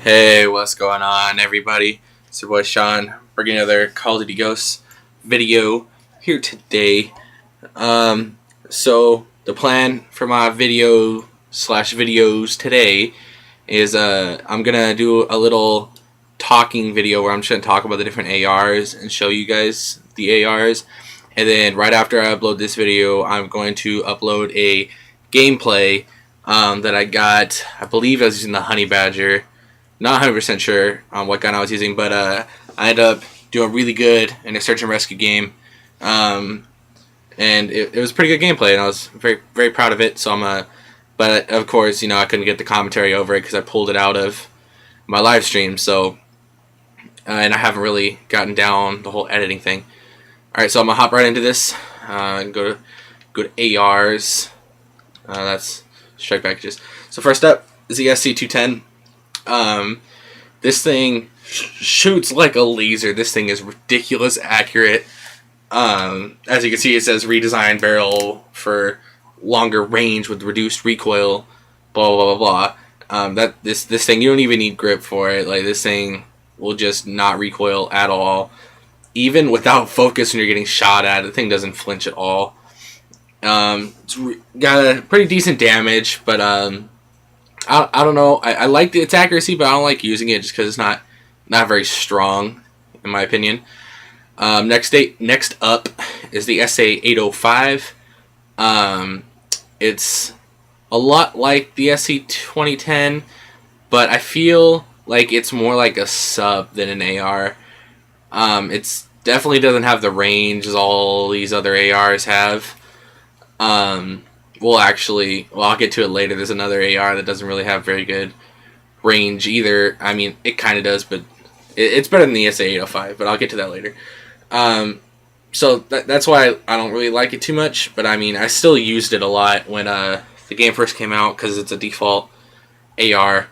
Hey, what's going on, everybody? It's your boy Sean, bringing another Call of Duty Ghosts video here today. So the plan for my videos today is I'm gonna do a little talking video where I'm just gonna talk about the different ARs and show you guys the ARs, and then right after I upload this video, I'm going to upload a gameplay that I got. I believe I was using the Honey Badger. Not 100% sure on what gun I was using, but I ended up doing really good in a search and rescue game, and it was pretty good gameplay, and I was very very proud of it. So but of course, I couldn't get the commentary over it because I pulled it out of my live stream. So and I haven't really gotten down the whole editing thing. All right, so I'm gonna hop right into this. And go to ARs. That's strike packages. So first up is the SC210. This thing shoots like a laser. This thing is ridiculous accurate. As you can see, it says redesigned barrel for longer range with reduced recoil. Blah blah blah blah. This thing, you don't even need grip for it. Like, this thing will just not recoil at all, even without focus. When you're getting shot at, the thing doesn't flinch at all. It's got a pretty decent damage, but I don't know. I like its accuracy, but I don't like using it just because it's not very strong, in my opinion. Next up is the SA805. It's a lot like the SC2010, but I feel like it's more like a sub than an AR. It's definitely doesn't have the range as all these other ARs have. I'll get to it later. There's another AR that doesn't really have very good range either. I mean, it kind of does, but it's better than the SA805, but I'll get to that later. So that's why I don't really like it too much, but I mean, I still used it a lot when the game first came out because it's a default AR.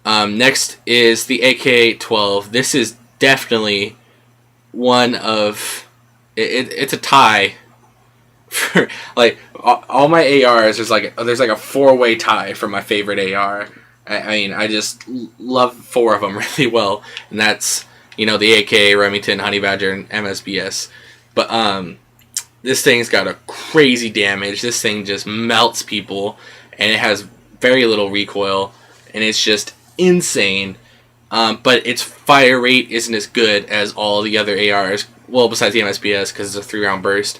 Next is the AK-12. This is definitely one of... It's a tie. Like, all my ARs, there's like a 4-way tie for my favorite AR. I mean, I just love 4 of them really well, and that's the AK, Remington, Honey Badger, and MSBS. But this thing's got a crazy damage. This thing just melts people, and it has very little recoil, and it's just insane. But its fire rate isn't as good as all the other ARs. Well, besides the MSBS, because it's a 3-round burst.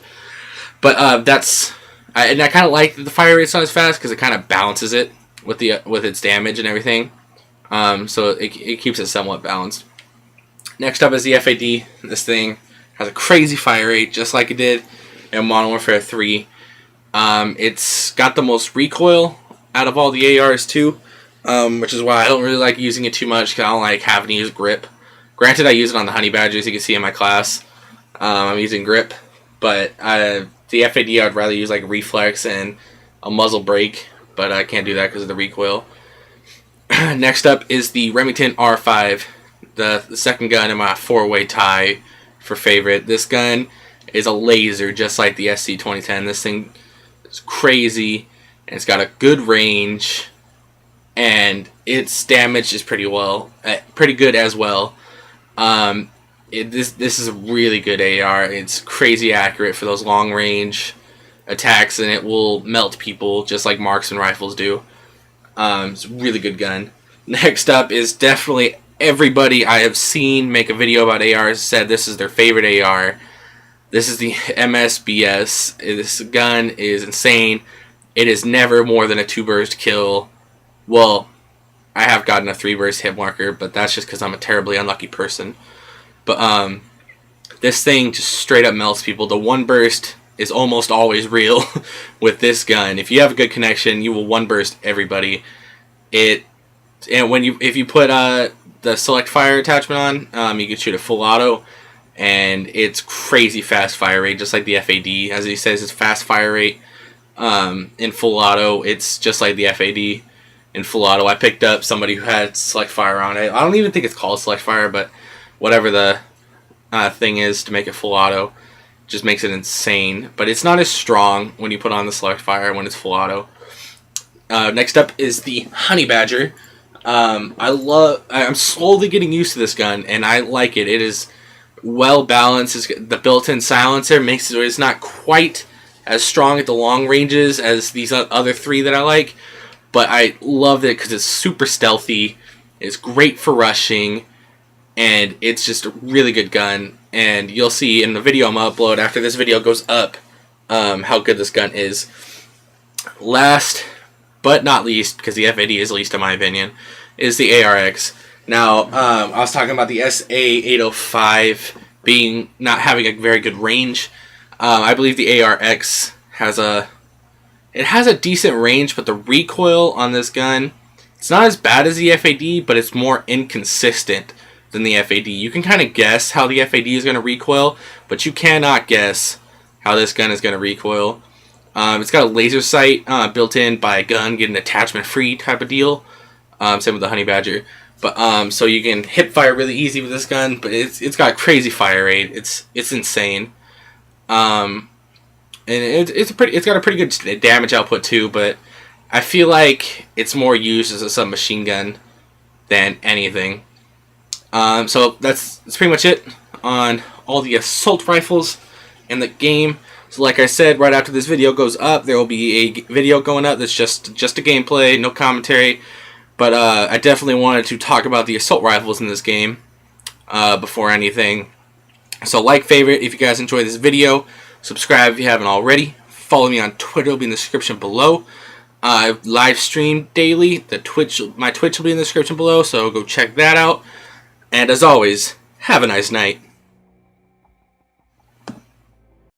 But I kind of like that the fire rate's not as fast because it kind of balances it with its damage and everything. So it keeps it somewhat balanced. Next up is the FAD. This thing has a crazy fire rate, just like it did in Modern Warfare 3. It's got the most recoil out of all the ARs too, which is why I don't really like using it too much because I don't like having to use grip. Granted, I use it on the Honey Badger, as you can see in my class. I'm using grip, but the FAD, I'd rather use like reflex and a muzzle brake, but I can't do that because of the recoil. Next up is the Remington R5, the second gun in my 4-way tie for favorite. This gun is a laser, just like the SC2010. This thing is crazy, and it's got a good range, and its damage is pretty good as well. This is a really good AR. It's crazy accurate for those long range attacks, and it will melt people just like marksman rifles do. It's a really good gun. Next up is definitely everybody I have seen make a video about ARs said this is their favorite AR. This is the MSBS. This gun is insane. It is never more than a 2-burst kill. Well, I have gotten a 3-burst hit marker, but that's just because I'm a terribly unlucky person. But this thing just straight up melts people. The 1-burst is almost always real with this gun. If you have a good connection, you will 1-burst everybody. If you put the select fire attachment on, you can shoot a full auto, and it's crazy fast fire rate, just like the FAD. As he says, it's fast fire rate. In full auto, it's just like the FAD in full auto. I picked up somebody who had select fire on it. I don't even think it's called select fire, but whatever the thing is to make it full auto just makes it insane. But it's not as strong when you put on the select fire when it's full auto. Next up is the Honey Badger. I'm slowly getting used to this gun, and I like it. It is well balanced. The built-in silencer makes it so it's not quite as strong at the long ranges as these other three that I like, but I love it because it's super stealthy. It's great for rushing, and it's just a really good gun. And you'll see in the video I'm gonna upload after this video goes up how good this gun is. Last but not least, because the F80 is least in my opinion, is the iRek. Now, I was talking about the SA805 not having a very good range. I believe the iRek has a decent range, but the recoil on this gun, it's not as bad as the FAD, but it's more inconsistent than the FAD. You can kind of guess how the FAD is going to recoil, but you cannot guess how this gun is going to recoil. It's got a laser sight built in by a gun, get an attachment free type of deal. Same with the Honey Badger. But so you can hip fire really easy with this gun, but it's got crazy fire rate. It's insane. And it's got a pretty good damage output too, but I feel like it's more used as a submachine gun than anything. So that's pretty much it on all the assault rifles in the game. So like I said, right after this video goes up, there will be a video going up that's just a gameplay, no commentary. But I definitely wanted to talk about the assault rifles in this game before anything. So like, favorite if you guys enjoyed this video. Subscribe if you haven't already. Follow me on Twitter, it'll be in the description below. I live stream daily. My Twitch will be in the description below, so go check that out. And as always, have a nice night.